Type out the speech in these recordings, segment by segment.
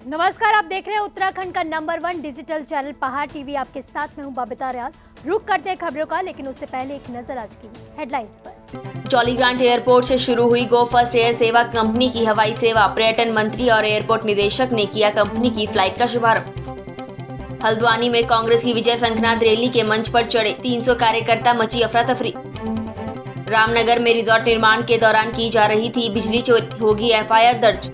नमस्कार, आप देख रहे हैं उत्तराखंड का नंबर 1 डिजिटल चैनल पहाड़ टीवी। आपके साथ में हूं बबीता रियाल। रुक करते हैं खबरों का, लेकिन उससे पहले एक नजर आज की हेडलाइंस पर। जॉलीग्रांट एयरपोर्ट से शुरू हुई गो फर्स्ट एयर सेवा कंपनी की हवाई सेवा। पर्यटन मंत्री और एयरपोर्ट निदेशक ने किया कंपनी की फ्लाइट का शुभारंभ। हल्द्वानी में कांग्रेस की विजय संकनाथ रैली के मंच पर चढ़े 300 कार्यकर्ता, मची अफरा तफरी। रामनगर में रिजॉर्ट निर्माण के दौरान की जा रही थी बिजली चोरी, होगी एफआईआर दर्ज।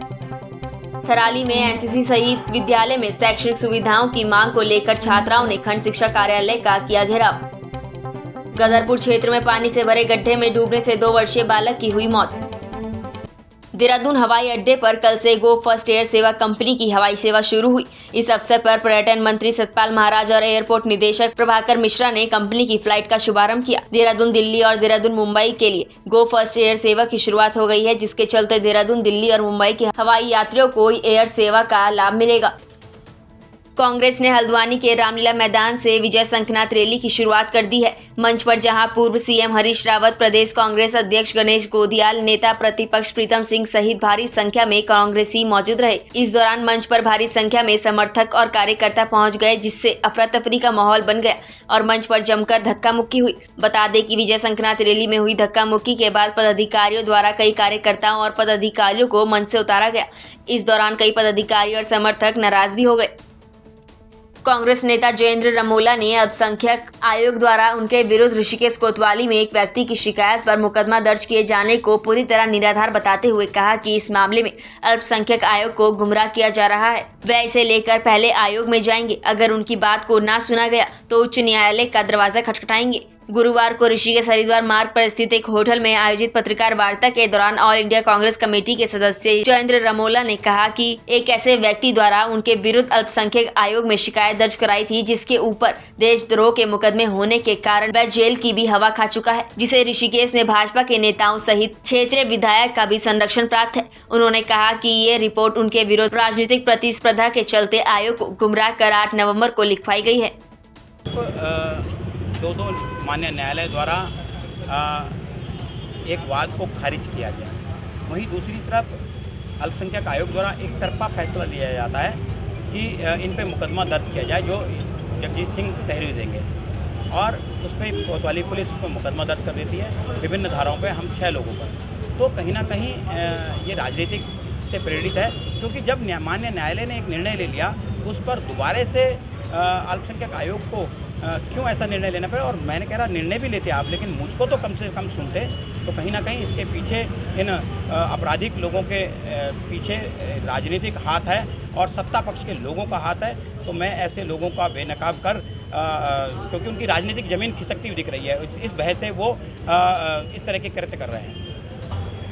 थराली में एनसीसी सहित विद्यालय में शैक्षणिक सुविधाओं की मांग को लेकर छात्राओं ने खंड शिक्षा कार्यालय का किया घेराव। गदरपुर क्षेत्र में पानी से भरे गड्ढे में डूबने से 2 वर्षीय बालक की हुई मौत। देहरादून हवाई अड्डे पर कल से गो फर्स्ट एयर सेवा कंपनी की हवाई सेवा शुरू हुई। इस अवसर पर पर्यटन मंत्री सतपाल महाराज और एयरपोर्ट निदेशक प्रभाकर मिश्रा ने कंपनी की फ्लाइट का शुभारंभ किया। देहरादून दिल्ली और देहरादून मुंबई के लिए गो फर्स्ट एयर सेवा की शुरुआत हो गई है, जिसके चलते देहरादून, दिल्ली और मुंबई के हवाई यात्रियों को एयर सेवा का लाभ मिलेगा। कांग्रेस ने हल्द्वानी के रामलीला मैदान से विजय संकनाथ रैली की शुरुआत कर दी है। मंच पर जहां पूर्व सीएम हरीश रावत, प्रदेश कांग्रेस अध्यक्ष गणेश गोदियाल, नेता प्रतिपक्ष प्रीतम सिंह सहित भारी संख्या में कांग्रेसी मौजूद रहे। इस दौरान मंच पर भारी संख्या में समर्थक और कार्यकर्ता पहुंच गए, जिससे अफरा तफरी का माहौल बन गया और मंच पर जमकर धक्का मुक्की हुई। बता दें कि विजय संकनाथ रैली में हुई धक्का मुक्की के बाद पदाधिकारियों द्वारा कई कार्यकर्ताओं और पदाधिकारियों को मंच से उतारा गया। इस दौरान कई पदाधिकारी और समर्थक नाराज भी हो गए। कांग्रेस नेता जयेंद्र रमोला ने अल्पसंख्यक आयोग द्वारा उनके विरुद्ध ऋषिकेश कोतवाली में एक व्यक्ति की शिकायत पर मुकदमा दर्ज किए जाने को पूरी तरह निराधार बताते हुए कहा कि इस मामले में अल्पसंख्यक आयोग को गुमराह किया जा रहा है। वह इसे लेकर पहले आयोग में जाएंगे। अगर उनकी बात को ना सुना गया तो उच्च न्यायालय का दरवाजा खटखटाएंगे। गुरुवार को ऋषिकेश हरिद्वार मार्ग पर स्थित एक होटल में आयोजित पत्रकार वार्ता के दौरान ऑल इंडिया कांग्रेस कमेटी के सदस्य जयेंद्र रमोला ने कहा कि एक ऐसे व्यक्ति द्वारा उनके विरुद्ध अल्पसंख्यक आयोग में शिकायत दर्ज कराई थी, जिसके ऊपर देशद्रोह के मुकदमे होने के कारण वह जेल की भी हवा खा चुका है, जिसे ऋषिकेश में भाजपा के नेताओं सहित क्षेत्रीय विधायक का भी संरक्षण प्राप्त है। उन्होंने कहा कि ये रिपोर्ट उनके विरुद्ध राजनीतिक प्रतिस्पर्धा के चलते आयोग को गुमराह कर 8 नवम्बर को लिखवाई गई है। दो मान्य न्यायालय द्वारा एक वाद को खारिज किया गया। वहीं दूसरी तरफ अल्पसंख्यक आयोग द्वारा एक तरफा फैसला लिया जाता है कि इन पे मुकदमा दर्ज किया जाए, जो जगजीत सिंह तहरीर देंगे, और उस पर कोतवाली पुलिस उस पर मुकदमा दर्ज कर देती है विभिन्न धाराओं पे, हम 6 लोगों पर। तो कहीं ना कहीं ये राजनीतिक से प्रेरित है, क्योंकि जब मान्य न्यायालय ने एक निर्णय ले लिया, उस पर दोबारा से अल्पसंख्यक आयोग को क्यों ऐसा निर्णय लेना पड़ा। और मैंने कह रहा, निर्णय भी लेते आप, लेकिन मुझको तो कम से कम सुनते। तो कहीं ना कहीं इसके पीछे इन आपराधिक लोगों के पीछे राजनीतिक हाथ है और सत्ता पक्ष के लोगों का हाथ है। तो मैं ऐसे लोगों का बेनकाब कर, क्योंकि उनकी राजनीतिक ज़मीन खिसकती हुई दिख रही है, इस वजह से वो इस तरह के कृत्य कर रहे हैं।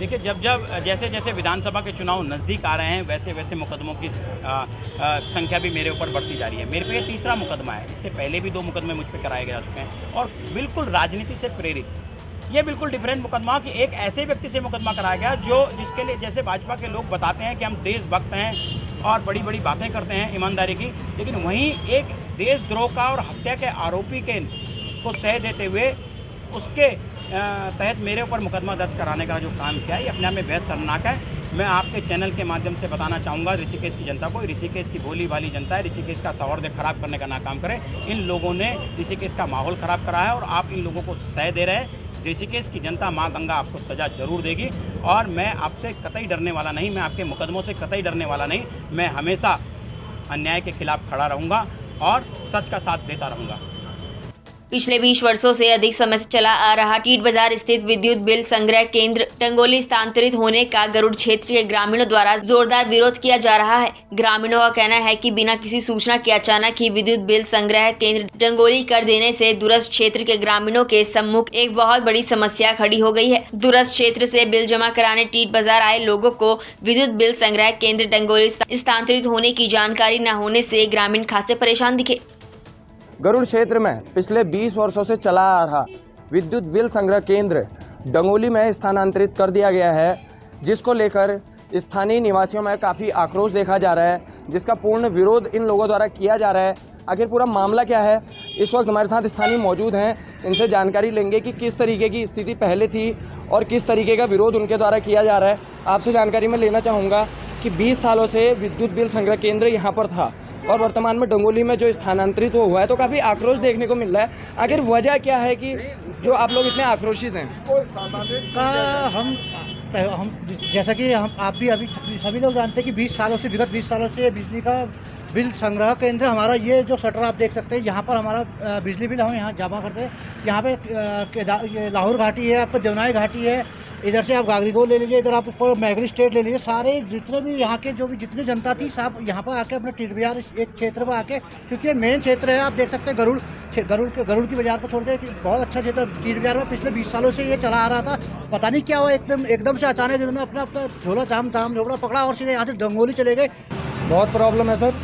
देखिए, जब जैसे जैसे विधानसभा के चुनाव नज़दीक आ रहे हैं, वैसे वैसे मुकदमों की संख्या भी मेरे ऊपर बढ़ती जा रही है। मेरे पे ये तीसरा मुकदमा है। इससे पहले भी 2 मुकदमे मुझ पर कराए जा चुके हैं और बिल्कुल राजनीति से प्रेरित। ये बिल्कुल डिफरेंट मुकदमा कि एक ऐसे व्यक्ति से मुकदमा कराया गया जिसके लिए, जैसे भाजपा के लोग बताते हैं कि हम देशभक्त हैं और बड़ी बड़ी बातें करते हैं ईमानदारी की, लेकिन वहीं एक देशद्रोह का और हत्या के आरोपी को सह देते हुए उसके तहत मेरे ऊपर मुकदमा दर्ज कराने का जो काम किया है, ये अपने आप में बेहद शर्मनाक है। मैं आपके चैनल के माध्यम से बताना चाहूँगा ऋषिकेश की जनता को, ऋषिकेश की भोली भाली जनता है, ऋषिकेश का सौहार्द खराब करने का ना काम करे। इन लोगों ने ऋषिकेश का माहौल ख़राब करा है और आप इन लोगों को सह दे रहे हैं। ऋषिकेश की जनता, माँ गंगा आपको सज़ा जरूर देगी और मैं आपसे कतई डरने वाला नहीं, मैं आपके मुकदमों से कतई डरने वाला नहीं। मैं हमेशा अन्याय के खिलाफ खड़ा रहूँगा और सच का साथ देता रहूँगा। पिछले 20 वर्षों से अधिक समय से चला आ रहा टीट बाजार स्थित विद्युत बिल संग्रह केंद्र डंगोली स्थानांतरित होने का गरुड़ क्षेत्र के ग्रामीणों द्वारा जोरदार विरोध किया जा रहा है। ग्रामीणों का कहना है कि बिना किसी सूचना के अचानक ही विद्युत बिल संग्रह केंद्र डंगोली कर देने से दूरस्थ क्षेत्र के ग्रामीणों के सम्मुख एक बहुत बड़ी समस्या खड़ी हो गई है। दूरस्थ क्षेत्र से बिल जमा कराने टीट बाजार आए लोगों को विद्युत बिल संग्रह केंद्र डंगोली स्थानांतरित होने की जानकारी न होने से ग्रामीण खासे परेशान दिखे। गरुड़ क्षेत्र में पिछले 20 वर्षों से चला आ रहा विद्युत बिल संग्रह केंद्र डंगोली में स्थानांतरित कर दिया गया है, जिसको लेकर स्थानीय निवासियों में काफ़ी आक्रोश देखा जा रहा है, जिसका पूर्ण विरोध इन लोगों द्वारा किया जा रहा है। आखिर पूरा मामला क्या है, इस वक्त हमारे साथ स्थानीय मौजूद हैं, इनसे जानकारी लेंगे कि किस तरीके की स्थिति पहले थी और किस तरीके का विरोध उनके द्वारा किया जा रहा है। आपसे जानकारी मैं लेना चाहूँगा कि 20 सालों से विद्युत बिल संग्रह केंद्र यहाँ पर था और वर्तमान में डंगोली में जो स्थानांतरित हुआ है तो काफ़ी आक्रोश देखने को मिल रहा है। आखिर वजह क्या है कि जो आप लोग इतने आक्रोशित हैं? हम जैसा कि हम आप भी अभी सभी लोग जानते हैं कि विगत 20 सालों से बिजली का बिल संग्रह केंद्र हमारा, ये जो शटर आप देख सकते हैं, यहाँ पर हमारा बिजली बिल हम यहाँ जमा करते हैं। यहाँ पे ये लाहौर घाटी है, आपका देवनाई घाटी है, इधर से आप गागरीगोल ले लीजिए, इधर आप ऊपर मैगरी स्टेट ले लीजिए, सारे जितने भी यहाँ के जितनी जनता थी सब यहाँ पर आके अपने टिरबियार एक क्षेत्र पर आके, क्योंकि ये मेन क्षेत्र है। आप देख सकते हैं गरुड़ की बाजार पर छोड़ते हैं, बहुत अच्छा क्षेत्र टिरबियार में पिछले 20 सालों से ये चला आ रहा था। पता नहीं क्या हुआ, एकदम से अचानक इन्होंने अपना झोला झोपड़ा पकड़ा और सीधे यहाँ से डंगोली चले गए। बहुत प्रॉब्लम है सर,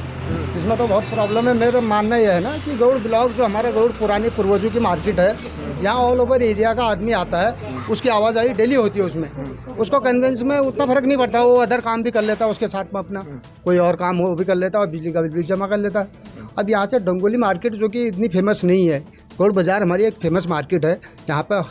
इसमें तो बहुत प्रॉब्लम है। मेरा मानना यह है ना कि गौड़ ब्लॉक जो हमारे गौड़ पुरानी पूर्वजों की मार्केट है, यहाँ ऑल ओवर एरिया का आदमी आता है, उसकी आवाजाही डेली होती है, उसमें उसको कन्वेंस में उतना फर्क नहीं पड़ता, वो अदर काम भी कर लेता है, उसके साथ में अपना कोई और काम वो भी कर लेता है और बिजली का बिल भी जमा कर लेता है। अब यहाँ से डंगोली मार्केट जो कि इतनी फेमस नहीं है, गौड़ बाज़ार हमारी एक फेमस मार्केट है, यहाँ पर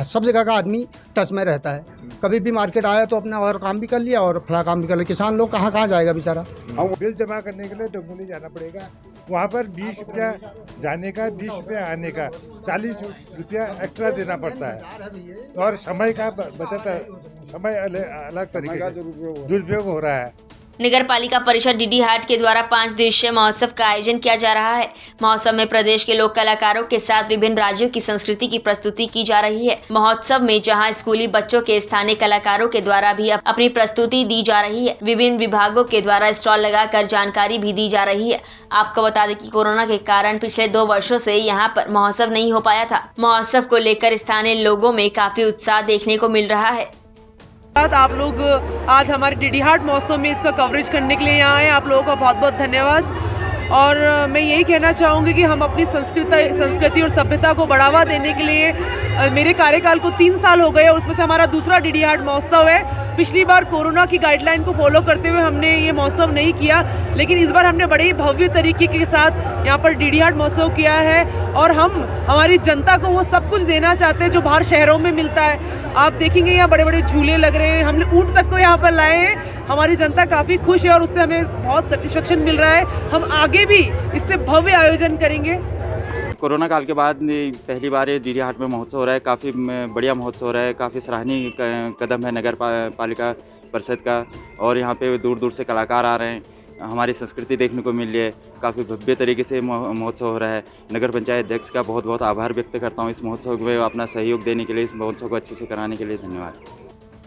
सब जगह का आदमी टच में रहता है। कभी भी मार्केट आया तो अपना और काम भी कर लिया और फला काम भी कर लिया। किसान लोग कहाँ जाएगा बेचारा। हम बिल जमा करने के लिए डंगोली जाना पड़ेगा, वहाँ पर 20 रुपया जाने का, 20 रुपया आने का, 40 रुपया एक्स्ट्रा देना पड़ता है और समय का बचत है, समय अलग तरीके का दुरुपयोग हो रहा है। नगर पालिका परिषद डीडी हाट के द्वारा 5 दिवसीय महोत्सव का आयोजन किया जा रहा है। महोत्सव में प्रदेश के लोक कलाकारों के साथ विभिन्न राज्यों की संस्कृति की प्रस्तुति की जा रही है। महोत्सव में जहां स्कूली बच्चों के स्थानीय कलाकारों के द्वारा भी अपनी प्रस्तुति दी जा रही है, विभिन्न विभागों के द्वारा स्टॉल लगाकर जानकारी भी दी जा रही है। आपको बता दें कि कोरोना के कारण पिछले 2 वर्षों से यहाँ पर महोत्सव नहीं हो पाया था। महोत्सव को लेकर स्थानीय लोगों में काफी उत्साह देखने को मिल रहा है। आप लोग आज हमारे डीडी हाट महोत्सव में इसका कवरेज करने के लिए यहाँ आए, आप लोगों का बहुत बहुत धन्यवाद। और मैं यही कहना चाहूँगी कि हम अपनी संस्कृति और सभ्यता को बढ़ावा देने के लिए, मेरे कार्यकाल को 3 साल हो गए और उसमें से हमारा दूसरा डीडी हाट महोत्सव है। पिछली बार कोरोना की गाइडलाइन को फॉलो करते हुए हमने ये महोत्सव नहीं किया, लेकिन इस बार हमने बड़े ही भव्य तरीके के साथ यहाँ पर डीडी हाट महोत्सव किया है और हम हमारी जनता को वो सब कुछ देना चाहते हैं जो बाहर शहरों में मिलता है। आप देखेंगे यहाँ बड़े बड़े झूले लग रहे हैं, हमने ऊँट तक तो यहाँ पर लाए हैं। हमारी जनता काफ़ी खुश है और उससे हमें बहुत सेटिस्फेक्शन मिल रहा है। हम आगे भी इससे भव्य आयोजन करेंगे। कोरोना काल के बाद पहली बार ये डीडी हाट में महोत्सव हो रहा है, काफ़ी बढ़िया महोत्सव हो रहा है, काफ़ी सराहनीय कदम है नगर पालिका परिषद का। और यहाँ पे दूर दूर से कलाकार आ रहे हैं, हमारी संस्कृति देखने को मिल रही है, काफ़ी भव्य तरीके से महोत्सव हो रहा है। नगर पंचायत अध्यक्ष का बहुत बहुत आभार व्यक्त करता हूँ इस महोत्सव में अपना सहयोग देने के लिए, इस महोत्सव को अच्छे से कराने के लिए धन्यवाद।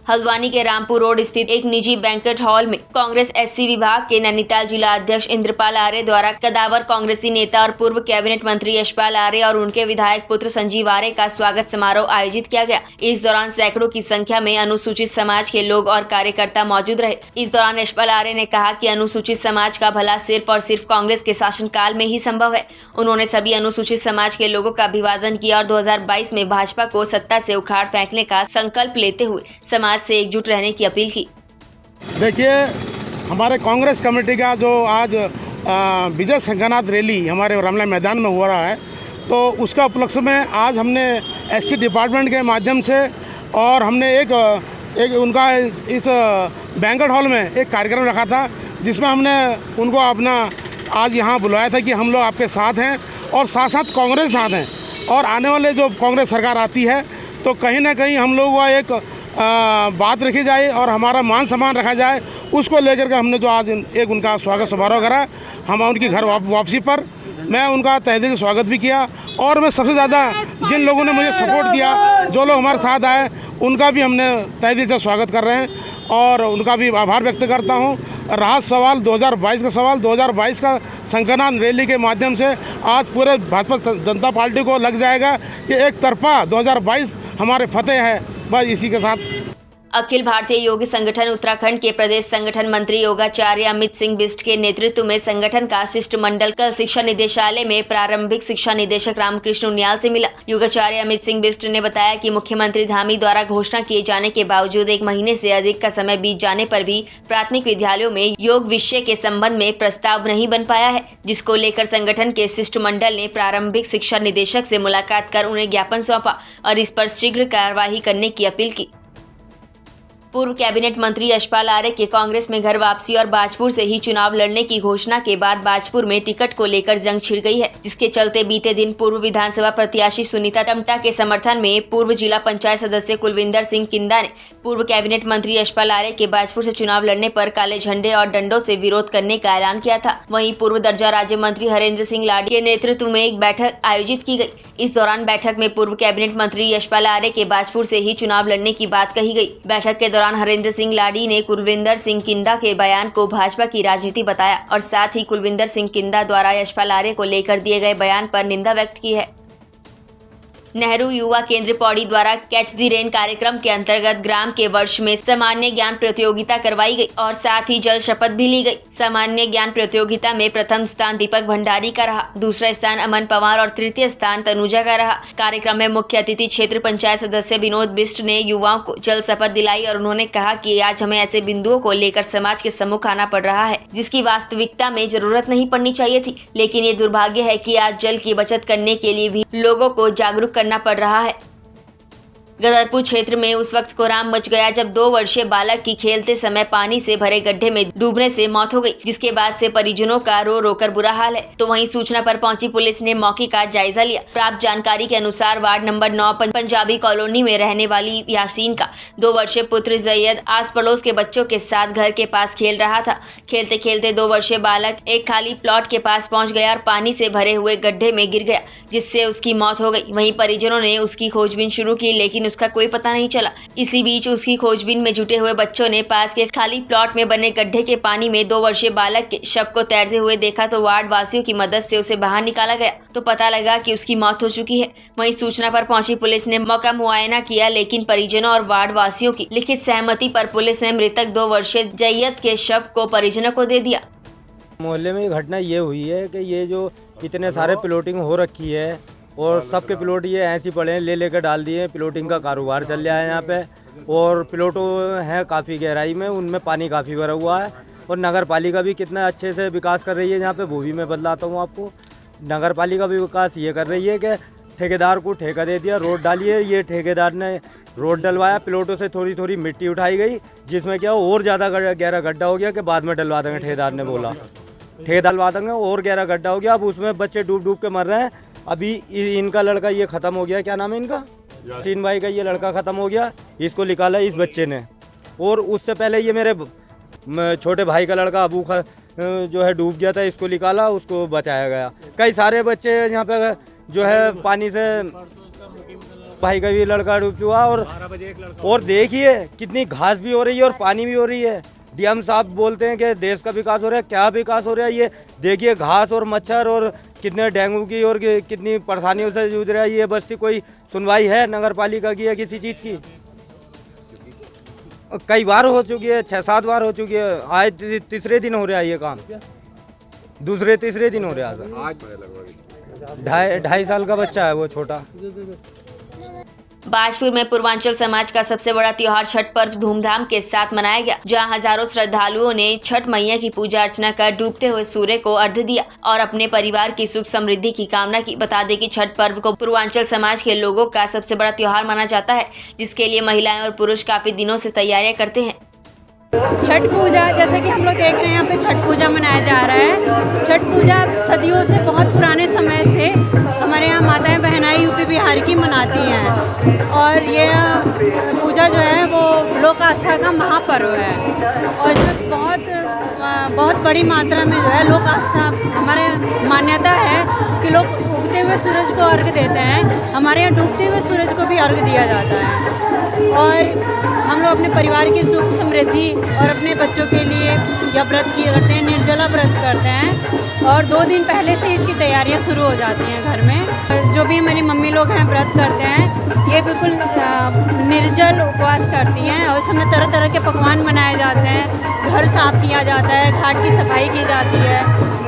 हल्द्वानी के रामपुर रोड स्थित एक निजी बैंक्वेट हॉल में कांग्रेस एससी विभाग के नैनीताल जिला अध्यक्ष इंद्रपाल आर्य द्वारा कदावर कांग्रेसी नेता और पूर्व कैबिनेट मंत्री यशपाल आर्य और उनके विधायक पुत्र संजीव आर्य का स्वागत समारोह आयोजित किया गया। इस दौरान सैकड़ों की संख्या में अनुसूचित समाज के लोग और कार्यकर्ता मौजूद रहे। इस दौरान यशपाल आर्य ने कहा कि अनुसूचित समाज का भला सिर्फ और सिर्फ कांग्रेस के शासनकाल में ही संभव है। उन्होंने सभी अनुसूचित समाज के लोगों का अभिवादन किया और 2022 में भाजपा को सत्ता से उखाड़ फेंकने का संकल्प लेते हुए समाज से एकजुट रहने की अपील की। देखिए, हमारे कांग्रेस कमेटी का जो आज विजय संघनाथ रैली हमारे रामला मैदान में हो रहा है, तो उसका उपलक्ष्य में आज हमने एससी डिपार्टमेंट के माध्यम से और हमने एक उनका इस बैंक्वेट हॉल में एक कार्यक्रम रखा था, जिसमें हमने उनको अपना आज यहाँ बुलाया था कि हम लोग आपके साथ हैं और साथ साथ कांग्रेस साथ हैं और आने वाले जो कांग्रेस सरकार आती है तो कहीं ना कहीं हम लोग का एक बात रखी जाए और हमारा मान सम्मान रखा जाए, उसको लेकर के हमने जो आज एक उनका स्वागत समारोह करा। हम उनकी घर वापसी पर मैं उनका तहे दिल से स्वागत भी किया और मैं सबसे ज़्यादा जिन लोगों ने मुझे सपोर्ट किया, जो लोग हमारे साथ आए, उनका भी हमने तहे दिल से स्वागत कर रहे हैं और उनका भी आभार व्यक्त करता हूं। रहा सवाल 2022 का सवाल, 2022 का संघनाथ रैली के माध्यम से आज पूरे भाजपा जनता पार्टी को लग जाएगा कि एक तरफा 2022 हमारे फतेह है। बस इसी के साथ अखिल भारतीय योग संगठन उत्तराखंड के प्रदेश संगठन मंत्री योगाचार्य अमित सिंह बिष्ट के नेतृत्व में संगठन का शिष्टमंडल कल शिक्षा निदेशालय में प्रारंभिक शिक्षा निदेशक रामकृष्ण उनियाल से मिला। योगाचार्य अमित सिंह बिष्ट ने बताया कि मुख्यमंत्री धामी द्वारा घोषणा किए जाने के बावजूद 1 महीने से अधिक का समय बीत जाने पर भी प्राथमिक विद्यालयों में योग विषय के संबंध में प्रस्ताव नहीं बन पाया है, जिसको लेकर संगठन के शिष्टमंडल ने प्रारंभिक शिक्षा निदेशक से मुलाकात कर उन्हें ज्ञापन सौंपा और इस पर शीघ्र कार्यवाही करने की अपील की। पूर्व कैबिनेट मंत्री यशपाल आर्य के कांग्रेस में घर वापसी और बाजपुर से ही चुनाव लड़ने की घोषणा के बाद बाजपुर में टिकट को लेकर जंग छिड़ गई है, जिसके चलते बीते दिन पूर्व विधानसभा प्रत्याशी सुनीता टम्टा के समर्थन में पूर्व जिला पंचायत सदस्य कुलविंदर सिंह किंदा ने पूर्व कैबिनेट मंत्री यशपाल आर्य के बाजपुर से चुनाव लड़ने पर काले झंडे और डंडों से विरोध करने का ऐलान किया था। वहीं पूर्व दर्जा राज्य मंत्री हरेंद्र सिंह लाडी के नेतृत्व में एक बैठक आयोजित की गई। इस दौरान बैठक में पूर्व कैबिनेट मंत्री यशपाल आर्य के बाजपुर से ही चुनाव लड़ने की बात कही गई। बैठक के दौरान हरेंद्र सिंह लाडी ने कुलविंदर सिंह किंदा के बयान को भाजपा की राजनीति बताया और साथ ही कुलविंदर सिंह किंदा द्वारा यशपाल आर्य को लेकर दिए गए बयान पर निंदा व्यक्त की है। नेहरू युवा केंद्र पौड़ी द्वारा कैच द रेन कार्यक्रम के अंतर्गत ग्राम के वर्ष में सामान्य ज्ञान प्रतियोगिता करवाई गई और साथ ही जल शपथ भी ली गई। सामान्य ज्ञान प्रतियोगिता में प्रथम स्थान दीपक भंडारी का रहा, दूसरा स्थान अमन पवार और तृतीय स्थान तनुजा का रहा। कार्यक्रम में मुख्य अतिथि क्षेत्र पंचायत सदस्य विनोद बिष्ट ने युवाओं को जल शपथ दिलाई और उन्होंने कहा कि आज हमें ऐसे बिंदुओं को लेकर समाज के सम्मुख आना पड़ रहा है जिसकी वास्तविकता में जरूरत नहीं पड़नी चाहिए थी, लेकिन ये दुर्भाग्य है कि आज जल की बचत करने के लिए भी लोगों को जागरूक करना पड़ रहा है। गदरपुर क्षेत्र में उस वक्त कोहराम मच गया जब 2 वर्षीय बालक की खेलते समय पानी से भरे गड्ढे में डूबने से मौत हो गई, जिसके बाद से परिजनों का रो रो कर बुरा हाल है। तो वहीं सूचना पर पहुंची पुलिस ने मौके का जायजा लिया। प्राप्त जानकारी के अनुसार वार्ड नंबर 9 पंजाबी कॉलोनी में रहने वाली यासीन का 2 वर्षीय पुत्र जैयद आस पड़ोस के बच्चों के साथ घर के पास खेल रहा था। खेलते खेलते 2 वर्षीय बालक एक खाली प्लॉट के पास पहुँच गया और पानी से भरे हुए गड्ढे में गिर गया, जिससे उसकी मौत हो गई। वहीं परिजनों ने उसकी खोजबीन शुरू की, लेकिन उसका कोई पता नहीं चला। इसी बीच उसकी खोजबीन में जुटे हुए बच्चों ने पास के खाली प्लॉट में बने गड्ढे के पानी में 2 वर्षीय बालक के शव को तैरते हुए देखा तो वार्ड वासियों की मदद से उसे बाहर निकाला गया तो पता लगा कि उसकी मौत हो चुकी है। वहीं सूचना पर पहुंची पुलिस ने मौका मुआयना किया, लेकिन परिजनों और वार्ड वासियों की लिखित सहमति पर पुलिस ने मृतक 2 वर्षीय जैयद के शव को परिजनों को दे दिया। मोहल्ले में घटना ये हुई है कि ये जो इतने सारे प्लॉटिंग हो रखी है और सबके प्लॉट ये ऐसे पड़े हैं, ले लेकर डाल दिए हैं। प्लॉटिंग का कारोबार चल रहा है यहाँ पे और प्लॉटों हैं काफ़ी गहराई में, उनमें पानी काफ़ी भरा हुआ है। और नगर पालिका भी कितना अच्छे से विकास कर रही है यहाँ पे, वो भी मैं बतलाता हूँ आपको। नगर पालिका भी विकास ये कर रही है कि ठेकेदार को ठेका दे दिया, रोड डालिए। ये ठेकेदार ने रोड डलवाया, प्लॉटों से थोड़ी थोड़ी मिट्टी उठाई गई, जिसमें क्या और ज़्यादा गहरा गड्ढा हो गया कि बाद में डलवा देंगे। ठेकेदार ने बोला ठेकेदार डलवा देंगे, और गहरा गड्ढा हो गया। अब उसमें बच्चे डूब डूब के मर रहे हैं। अभी इनका लड़का ये ख़त्म हो गया, क्या नाम है इनका, 3 भाई का ये लड़का ख़त्म हो गया, इसको निकाला इस बच्चे ने। और उससे पहले ये मेरे छोटे भाई का लड़का अबू जो है डूब गया था, इसको निकाला, उसको बचाया गया। कई सारे बच्चे यहाँ पे जो है पानी से, भाई का भी लड़का डूब चुका। और देखिए कितनी घास भी हो रही है और पानी भी हो रही है। डीएम साहब बोलते हैं कि देश का विकास हो रहा है, क्या विकास हो रहा है? ये देखिए घास और मच्छर और कितने डेंगू की और कितनी परेशानियों से जूझ रहा है ये बस्ती। कोई सुनवाई है नगर पालिका की या किसी चीज़ की? कई बार हो चुकी है, 6-7 बार हो चुकी है। आज तीसरे दिन हो रहा है ये काम, दूसरे तीसरे दिन हो रहा है। आज 2.5 साल का बच्चा है वो छोटा। बाजपुर में पूर्वांचल समाज का सबसे बड़ा त्योहार छठ पर्व धूमधाम के साथ मनाया गया, जहां हजारों श्रद्धालुओं ने छठ मैया की पूजा अर्चना कर डूबते हुए सूर्य को अर्घ्य दिया और अपने परिवार की सुख समृद्धि की कामना की। बता दें कि छठ पर्व को पूर्वांचल समाज के लोगों का सबसे बड़ा त्योहार माना जाता है, जिसके लिए महिलाएं और पुरुष काफी दिनों से तैयारियां करते हैं। छठ पूजा, जैसे कि हम लोग देख रहे हैं यहाँ पे छठ पूजा मनाया जा रहा है। छठ पूजा सदियों से, बहुत पुराने समय से हमारे यहाँ माताएं बहनाएं यूपी बिहार की मनाती हैं और ये पूजा जो है वो लोक आस्था का महापर्व है और जो बहुत बड़ी मात्रा में जो है लोक आस्था, हमारे मान्यता है कि लोग उगते हुए सूरज को अर्घ देते हैं। हमारे यहाँ डूबते हुए सूरज को भी अर्घ दिया जाता है और हम लोग अपने परिवार की सुख समृद्धि और अपने बच्चों के लिए यह व्रत किए करते हैं, निर्जला व्रत करते हैं और 2 दिन पहले से इसकी तैयारियां शुरू हो जाती हैं घर में। और जो भी हमारी मम्मी लोग हैं व्रत करते हैं, ये बिल्कुल निर्जल उपवास करती हैं और इस समय तरह तरह के पकवान बनाए जाते हैं, घर साफ किया जाता है, घाट की सफाई की जाती है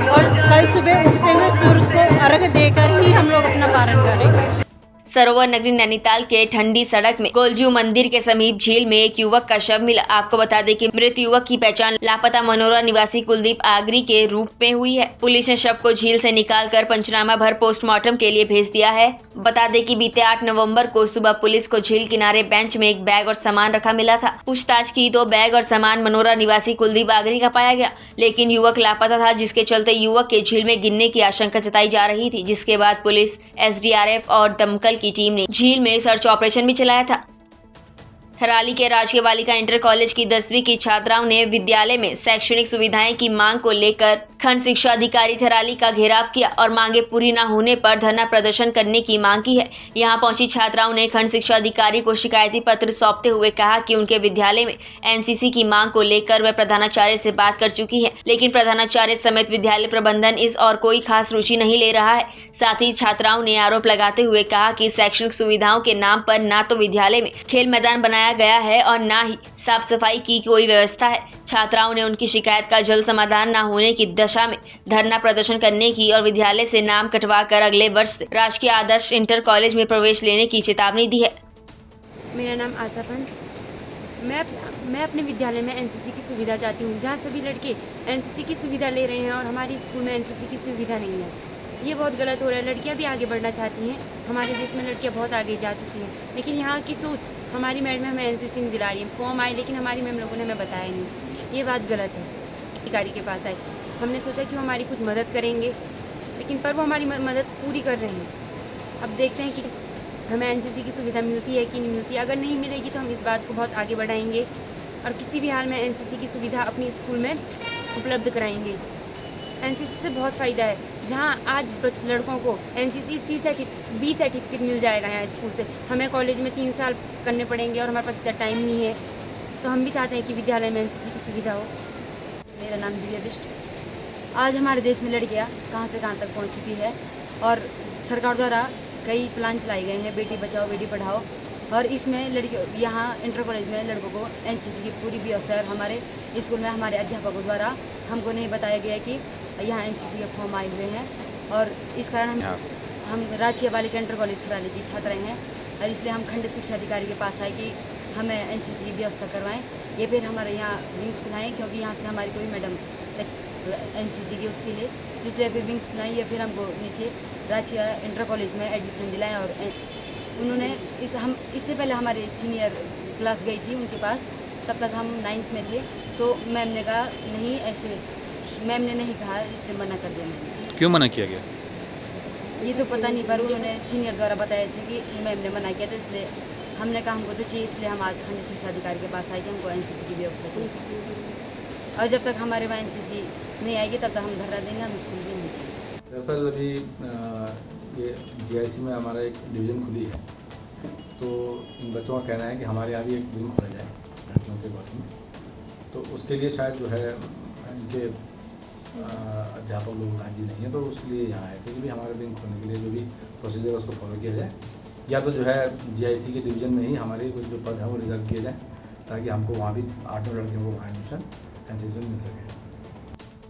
और कल सुबह उगते हुए सूर्य को अर्घ देकर ही हम लोग अपना पारण करेंगे। सरोवर नगरी नैनीताल के ठंडी सड़क में गोलजू मंदिर के समीप झील में एक युवक का शव मिला। आपको बता दें कि मृत युवक की पहचान लापता मनोरा निवासी कुलदीप आगरी के रूप में हुई है। पुलिस ने शव को झील से निकालकर पंचनामा भर पोस्टमार्टम के लिए भेज दिया है। बता दें कि बीते 8 नवंबर को सुबह पुलिस को झील किनारे बेंच में एक बैग और सामान रखा मिला था। पूछताछ की तो बैग और सामान मनोरा निवासी कुलदीप आगरी का पाया गया, लेकिन युवक लापता था, जिसके चलते युवक के झील में गिरने की आशंका जताई जा रही थी। जिसके बाद पुलिस, SDRF और दमकल की टीम ने झील में सर्च ऑपरेशन भी चलाया था। थराली के राजकीय बालिका इंटर कॉलेज की 10वीं की छात्राओं ने विद्यालय में शैक्षणिक सुविधाएं की मांग को लेकर खंड शिक्षा अधिकारी थराली का घेराव किया और मांगे पूरी न होने पर धरना प्रदर्शन करने की मांग की है। यहां पहुंची छात्राओं ने खंड शिक्षा अधिकारी को शिकायती पत्र सौंपते हुए कहा कि उनके विद्यालय में NCC की मांग को लेकर वह प्रधानाचार्य से बात कर चुकी है, लेकिन प्रधानाचार्य समेत विद्यालय प्रबंधन इस और कोई खास रुचि नहीं ले रहा है। साथ ही छात्राओं ने आरोप लगाते हुए कहा कि शैक्षणिक सुविधाओं के नाम पर न तो विद्यालय में खेल मैदान बनाया गया है और न ही साफ सफाई की कोई व्यवस्था है। छात्राओं ने उनकी शिकायत का जल्द समाधान न होने की दशा में धरना प्रदर्शन करने की और विद्यालय से नाम कटवाकर अगले वर्ष से राजकीय आदर्श इंटर कॉलेज में प्रवेश लेने की चेतावनी दी है। मेरा नाम आशा पंत। मैं अपने विद्यालय में NCC की सुविधा चाहती हूँ, जहाँ सभी लड़के NCC की सुविधा ले रहे हैं और हमारी स्कूल में NCC की सुविधा नहीं है। ये बहुत गलत हो रहा है। लड़कियाँ भी आगे बढ़ना चाहती हैं, हमारे देश में लड़कियाँ बहुत आगे जा चुकी हैं, लेकिन यहाँ की सोच हमारी मैडम हमें NCC नहीं दिला रही है। फॉर्म आए लेकिन हमारी मैम लोगों ने हमें बताया नहीं। ये बात गलत है। अधिकारी के पास आए, हमने सोचा कि वो हमारी कुछ मदद करेंगे, लेकिन पर वो हमारी मदद पूरी कर रहे हैं। अब देखते हैं कि हमें NCC की सुविधा मिलती है कि नहीं मिलती। अगर नहीं मिलेगी तो हम इस बात को बहुत आगे बढ़ाएंगे और किसी भी हाल में NCC की सुविधा अपनी स्कूल में उपलब्ध कराएंगे। NCC से बहुत फ़ायदा है। जहाँ आज लड़कों को NCC B सर्टिफिकेट मिल जाएगा यहाँ स्कूल से, हमें कॉलेज में 3 साल करने पड़ेंगे और हमारे पास इतना टाइम नहीं है। तो हम भी चाहते हैं कि विद्यालय में NCC की सुविधा हो। मेरा नाम दिव्या बिष्ट। आज हमारे देश में लड़कियाँ कहाँ से कहाँ तक पहुँच चुकी है और सरकार द्वारा कई प्लान चलाए गए हैं, बेटी बचाओ बेटी पढ़ाओ, और इसमें लड़कियों यहाँ इंटर कॉलेज में लड़कों को NCC की पूरी व्यवस्था है। और हमारे स्कूल में हमारे अध्यापकों द्वारा हमको नहीं बताया गया कि यहाँ NCC के फॉर्म आए हुए हैं, और इस कारण हम राजकीय बालिका इंटर कॉलेज थराली की छात्राएँ हैं, और इसलिए हम खंड शिक्षा अधिकारी के पास आए कि हमें NCC की व्यवस्था करवाएँ या फिर हमारे यहाँ विंग्स खुलाएँ, क्योंकि यहाँ से हमारी कोई मैडम NCC की उसके लिए, इसलिए फिर विंग्स खुलाएँ या फिर हमको नीचे राजकीय इंटर कॉलेज में एडमिशन दिलाएँ। और उन्होंने इससे पहले हमारे सीनियर क्लास गई थी उनके पास, तब तक हम 9th में थे, तो मैम ने कहा नहीं, ऐसे मैम ने नहीं कहा, इससे मना कर दिया। क्यों मना किया गया? ये तो पता नहीं, पर उन्होंने सीनियर द्वारा बताया था कि मैम ने मना किया, तो इसलिए हमने कहा हमको तो चाहिए, इसलिए हम आज खंड शिक्षा अधिकारी के पास आए कि हमको NCC की व्यवस्था थी, और जब तक हमारे वहाँ NCC नहीं आएगी तब तक हम धरना देंगे, हम स्कूल भी नहीं जाएंगे। दरअसल अभी ये GIC में हमारा एक डिवीज़न खुली है, तो इन बच्चों का कहना है कि हमारे यहाँ भी एक विंग खोला जाए लड़कियों के बारे में, तो उसके लिए शायद जो है इनके अध्यापक लोग राजी नहीं है, तो उसलिए यहाँ आए थे कि भी हमारे विंग खोलने के लिए जो भी प्रोसीजर है उसको फॉलो किया जाए, या तो जो है GIC के डिवीज़न में ही हमारे कुछ जो पद है वो रिजर्व किए जाए, ताकि हमको वहाँ भी 8-9 लड़कियों को वहाँ एडमिशन NCC में मिल सके।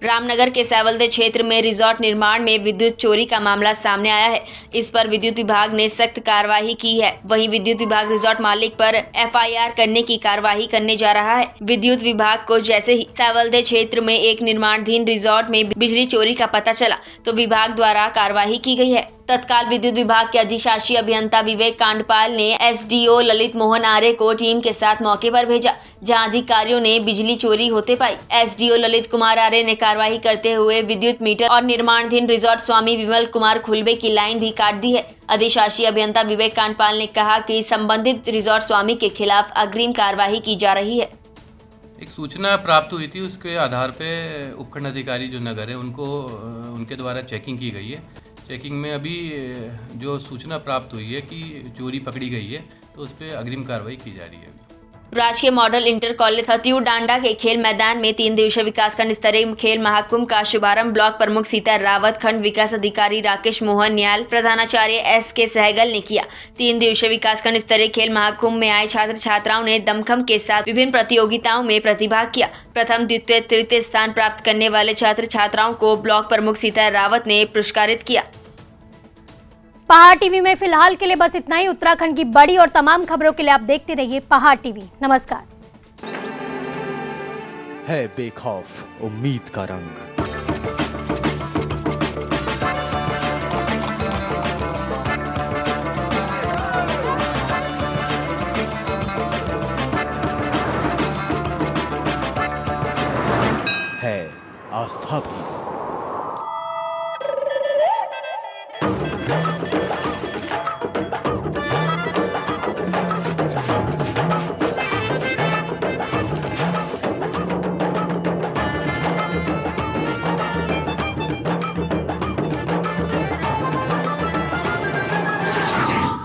रामनगर के सैवलदे क्षेत्र में रिजॉर्ट निर्माण में विद्युत चोरी का मामला सामने आया है। इस पर विद्युत विभाग ने सख्त कार्रवाई की है। वहीं विद्युत विभाग रिजॉर्ट मालिक पर FIR करने की कार्रवाई करने जा रहा है। विद्युत विभाग को जैसे ही सैवलदे क्षेत्र में एक निर्माणाधीन रिजॉर्ट में बिजली चोरी का पता चला, तो विभाग द्वारा कार्रवाई की गई है। तत्काल विद्युत विभाग के अधिशासी अभियंता विवेक कांडपाल ने SDO ललित मोहन आर्य को टीम के साथ मौके पर भेजा, जहां अधिकारियों ने बिजली चोरी होते पाई। SDO ललित कुमार आर्य ने कार्रवाई करते हुए विद्युत मीटर और निर्माणाधीन रिजॉर्ट स्वामी विमल कुमार खुलबे की लाइन भी काट दी है। अधिशासी अभियंता विवेक कांडपाल ने कहा कि संबंधित रिजॉर्ट स्वामी के खिलाफ अग्रिम कार्रवाई की जा रही है। एक सूचना प्राप्त हुई थी, उसके आधार पे उपखंड अधिकारी जो नगर है उनके द्वारा चेकिंग की गई है। चेकिंग में अभी जो सूचना प्राप्त हुई है कि चोरी पकड़ी गई है, तो उस पर अग्रिम कार्रवाई की जा रही है। राजकीय मॉडल इंटर कॉलेज हथियूर डांडा के खेल मैदान में 3 दिवसीय विकासखंड स्तरीय खेल महाकुंभ का शुभारंभ ब्लॉक प्रमुख सीता रावत, खंड विकास अधिकारी राकेश मोहन न्याल, प्रधानाचार्य SK सहगल ने किया। 3 दिवसीय विकासखंड स्तरीय खेल महाकुंभ में आए छात्र छात्राओं ने दमखम के साथ विभिन्न प्रतियोगिताओं में प्रतिभाग किया। प्रथम, द्वितीय, तृतीय स्थान प्राप्त करने वाले छात्र छात्राओं को ब्लॉक प्रमुख सीता रावत ने पुरस्कारित किया। पहाड़ टीवी में फिलहाल के लिए बस इतना ही। उत्तराखंड की बड़ी और तमाम खबरों के लिए आप देखते रहिए पहाड़ टीवी। नमस्कार। है बेखौफ उम्मीद का रंग। है आस्था भी।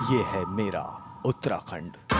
ये है मेरा उत्तराखंड।